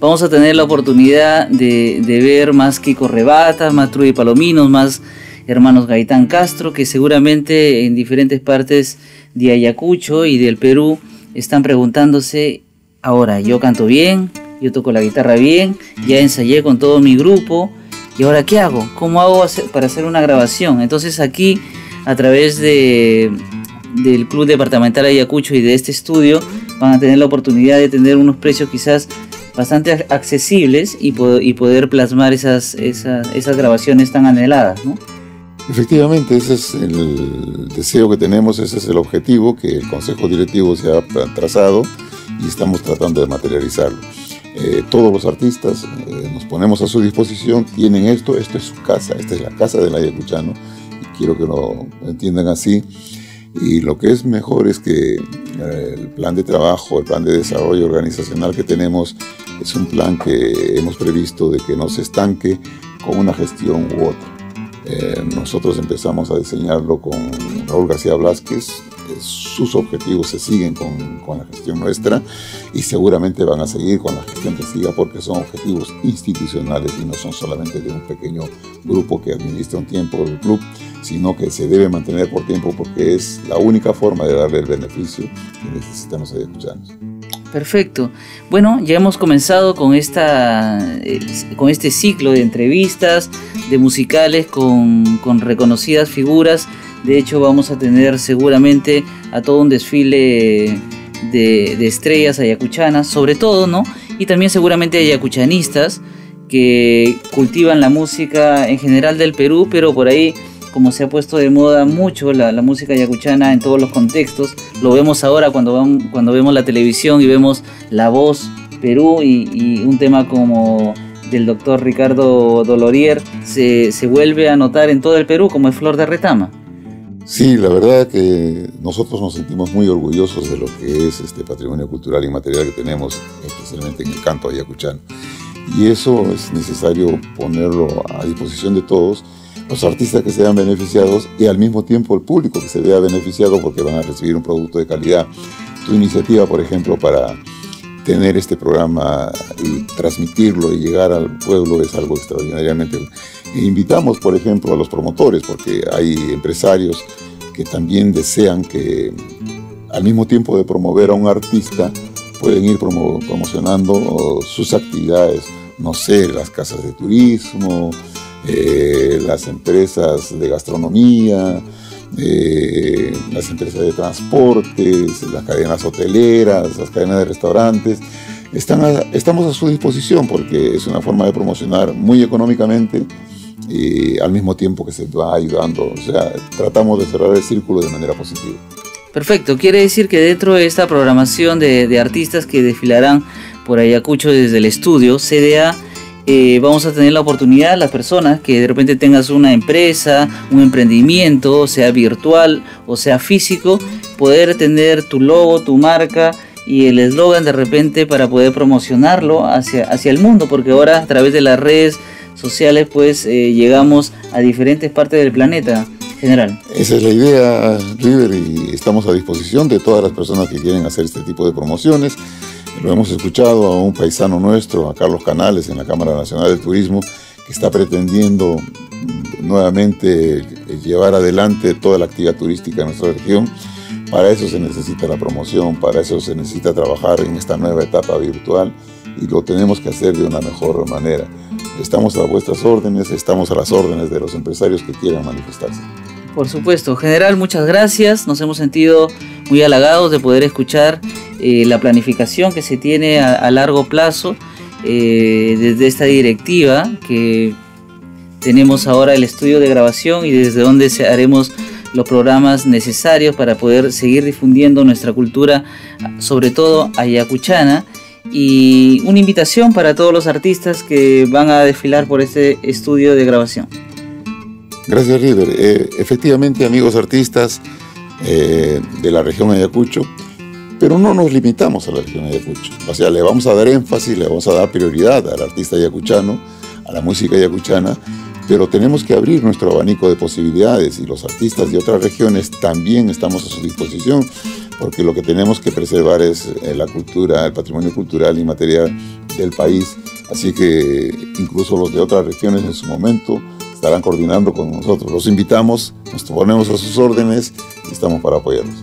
Vamos a tener la oportunidad de ver más Kiko Rebata, más Trudy Palominos, más hermanos Gaitán Castro, que seguramente en diferentes partes de Ayacucho y del Perú están preguntándose: ahora, yo canto bien, yo toco la guitarra bien, ya ensayé con todo mi grupo, ¿y ahora qué hago? ¿Cómo hago para hacer una grabación? Entonces aquí, a través del Club Departamental Ayacucho y de este estudio, van a tener la oportunidad de tener unos precios quizás bastante accesibles y poder plasmar esas grabaciones tan anheladas, ¿no? Efectivamente, ese es el deseo que tenemos, ese es el objetivo que el Consejo Directivo se ha trazado y estamos tratando de materializarlo. Todos los artistas nos ponemos a su disposición, tienen esto es su casa, esta es la casa del ayacuchano y quiero que lo entiendan así. Y lo que es mejor es que el plan de trabajo, el plan de desarrollo organizacional que tenemos es un plan que hemos previsto de que no se estanque con una gestión u otra. Nosotros empezamos a diseñarlo con Raúl García Blázquez. Sus objetivos se siguen con la gestión nuestra y seguramente van a seguir con la gestión que siga porque son objetivos institucionales y no son solamente de un pequeño grupo que administra un tiempo del club, sino que se debe mantener por tiempo porque es la única forma de darle el beneficio que necesitan los ayacuchanos. Perfecto. Bueno, ya hemos comenzado con este ciclo de entrevistas, de musicales con reconocidas figuras. De hecho, vamos a tener seguramente a todo un desfile de estrellas ayacuchanas, sobre todo, ¿no? Y también seguramente ayacuchanistas que cultivan la música en general del Perú, pero por ahí, como se ha puesto de moda mucho la música ayacuchana en todos los contextos, lo vemos ahora cuando vemos la televisión y vemos La Voz Perú y un tema como del doctor Ricardo Dolorier se vuelve a notar en todo el Perú como es Flor de Retama. Sí, la verdad que nosotros nos sentimos muy orgullosos de lo que es este patrimonio cultural inmaterial que tenemos, especialmente en el canto ayacuchano. Y eso es necesario ponerlo a disposición de todos, los artistas que sean beneficiados y al mismo tiempo el público que se vea beneficiado porque van a recibir un producto de calidad. Tu iniciativa, por ejemplo, para tener este programa y transmitirlo y llegar al pueblo es algo extraordinariamente. Invitamos, por ejemplo, a los promotores, porque hay empresarios que también desean que al mismo tiempo de promover a un artista pueden ir promocionando sus actividades, no sé, las casas de turismo, las empresas de gastronomía, las empresas de transportes, las cadenas hoteleras, las cadenas de restaurantes. Estamos a su disposición porque es una forma de promocionar muy económicamente y al mismo tiempo que se va ayudando. O sea, tratamos de cerrar el círculo de manera positiva. Perfecto, quiere decir que dentro de esta programación de artistas que desfilarán por Ayacucho desde el estudio CDA, vamos a tener la oportunidad, las personas que de repente tengas una empresa, un emprendimiento, sea virtual o sea físico, poder tener tu logo, tu marca y el eslogan de repente para poder promocionarlo hacia el mundo, porque ahora a través de las redes sociales pues llegamos a diferentes partes del planeta general. Esa es la idea, River, y estamos a disposición de todas las personas que quieren hacer este tipo de promociones. Lo hemos escuchado a un paisano nuestro, a Carlos Canales, en la Cámara Nacional de Turismo, que está pretendiendo nuevamente llevar adelante toda la actividad turística en nuestra región. Para eso se necesita la promoción, para eso se necesita trabajar en esta nueva etapa virtual y lo tenemos que hacer de una mejor manera. Estamos a vuestras órdenes, estamos a las órdenes de los empresarios que quieran manifestarse. Por supuesto. General, muchas gracias. Nos hemos sentido muy halagados de poder escuchar la planificación que se tiene a largo plazo desde esta directiva que tenemos ahora el estudio de grabación y desde donde haremos los programas necesarios para poder seguir difundiendo nuestra cultura, sobre todo ayacuchana, y una invitación para todos los artistas que van a desfilar por este estudio de grabación. Gracias, River. Efectivamente, amigos artistas de la región Ayacucho, pero no nos limitamos a la región Ayacucho. O sea, le vamos a dar énfasis, le vamos a dar prioridad al artista ayacuchano, a la música ayacuchana, pero tenemos que abrir nuestro abanico de posibilidades y los artistas de otras regiones también estamos a su disposición, porque lo que tenemos que preservar es la cultura, el patrimonio cultural y material del país. Así que incluso los de otras regiones en su momento estarán coordinando con nosotros. Los invitamos, nos ponemos a sus órdenes y estamos para apoyarlos.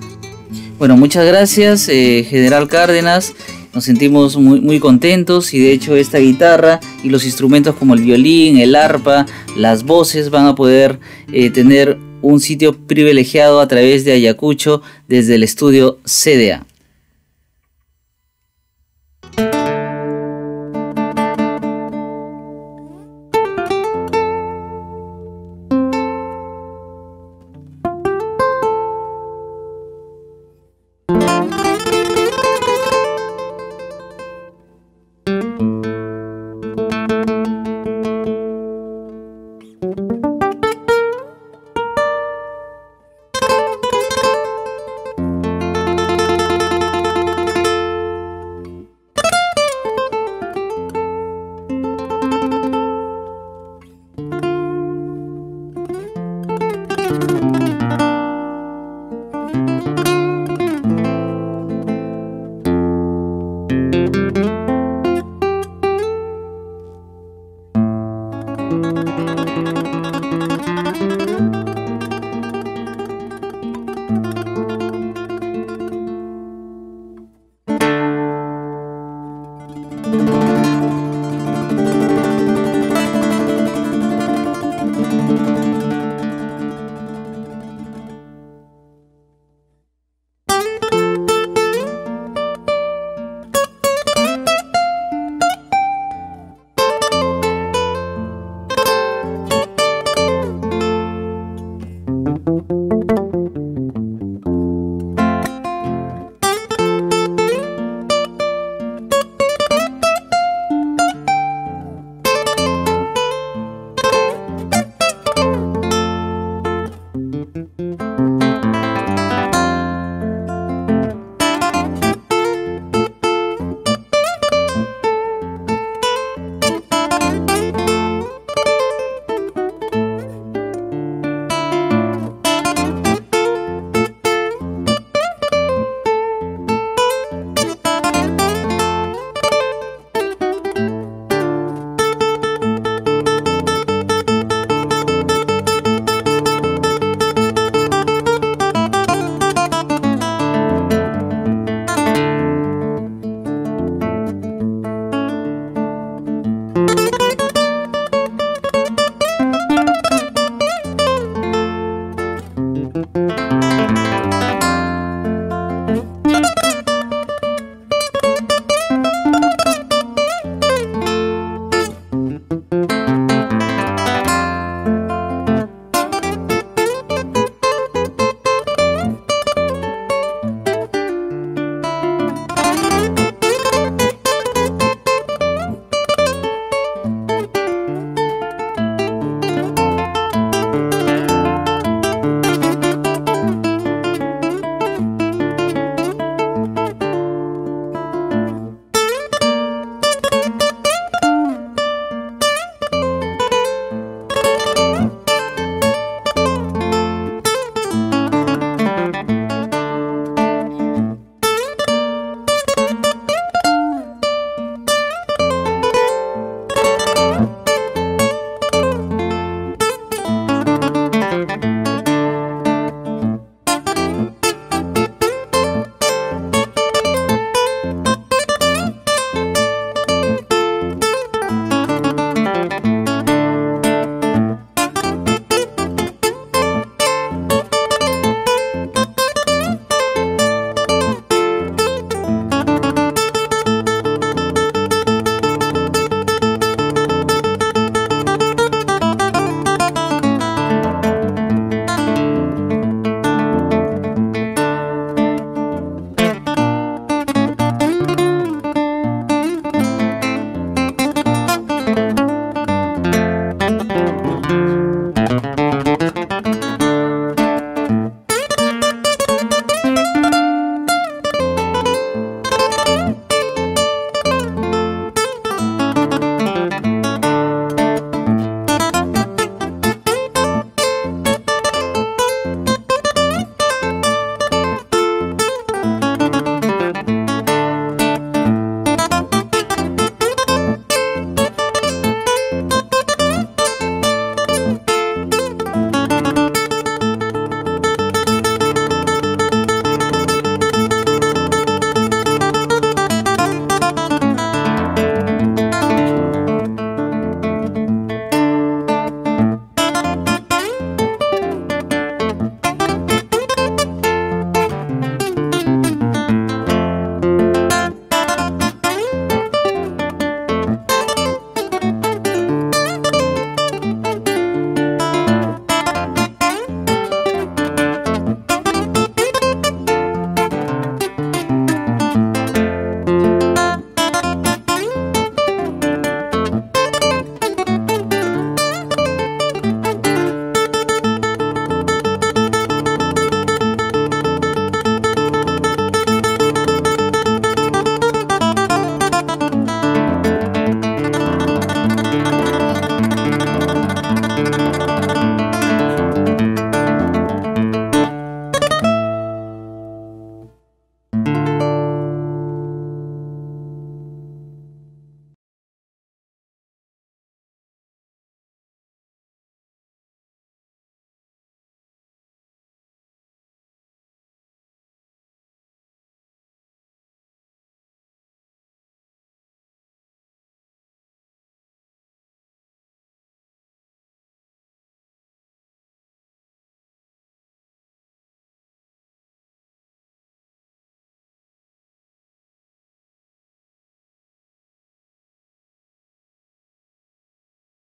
Bueno, muchas gracias, General Cárdenas. Nos sentimos muy contentos, y de hecho esta guitarra y los instrumentos como el violín, el arpa, las voces van a poder tener un sitio privilegiado a través de Ayacucho desde el estudio CDA.